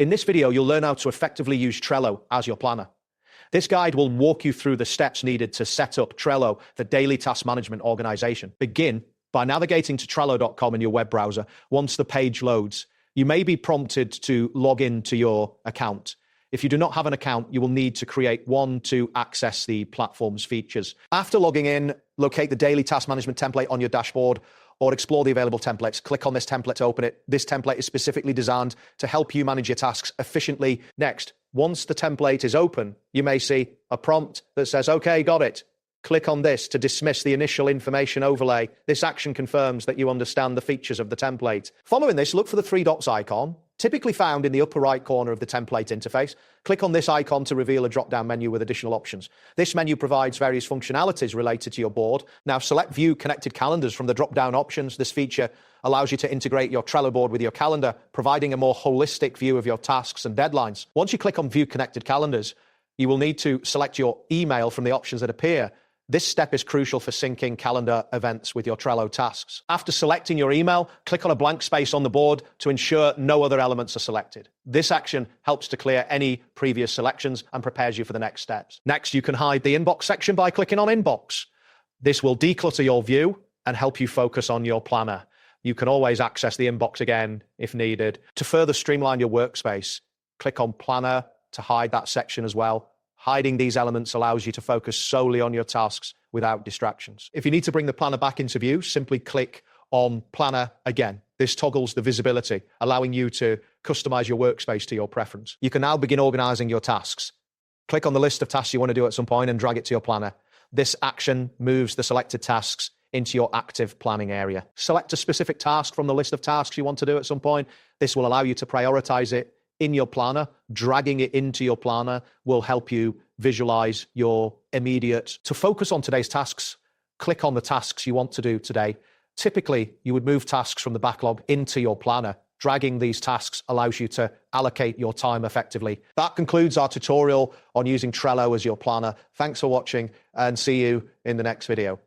In this video, you'll learn how to effectively use Trello as your planner. This guide will walk you through the steps needed to set up Trello, the daily task management organization. Begin by navigating to Trello.com in your web browser. Once the page loads, you may be prompted to log in to your account. If you do not have an account, you will need to create one to access the platform's features. After logging in, locate the daily task management template on your dashboard or explore the available templates. Click on this template to open it. This template is specifically designed to help you manage your tasks efficiently. Next, once the template is open, you may see a prompt that says, "Okay, got it." Click on this to dismiss the initial information overlay. This action confirms that you understand the features of the template. Following this, look for the three dots icon, typically found in the upper right corner of the template interface. Click on this icon to reveal a drop-down menu with additional options. This menu provides various functionalities related to your board. Now select View Connected Calendars from the drop-down options. This feature allows you to integrate your Trello board with your calendar, providing a more holistic view of your tasks and deadlines. Once you click on View Connected Calendars, you will need to select your email from the options that appear. This step is crucial for syncing calendar events with your Trello tasks. After selecting your email, click on a blank space on the board to ensure no other elements are selected. This action helps to clear any previous selections and prepares you for the next steps. Next, you can hide the inbox section by clicking on Inbox. This will declutter your view and help you focus on your planner. You can always access the inbox again if needed. To further streamline your workspace, click on Planner to hide that section as well. Hiding these elements allows you to focus solely on your tasks without distractions. If you need to bring the planner back into view, simply click on Planner again. This toggles the visibility, allowing you to customize your workspace to your preference. You can now begin organizing your tasks. Click on the list of tasks you want to do at some point and drag it to your planner. This action moves the selected tasks into your active planning area. Select a specific task from the list of tasks you want to do at some point. This will allow you to prioritize it in your planner. Dragging it into your planner will help you visualize your immediate. To focus on today's tasks, click on the tasks you want to do today. Typically, you would move tasks from the backlog into your planner. Dragging these tasks allows you to allocate your time effectively. That concludes our tutorial on using Trello as your planner. Thanks for watching and see you in the next video.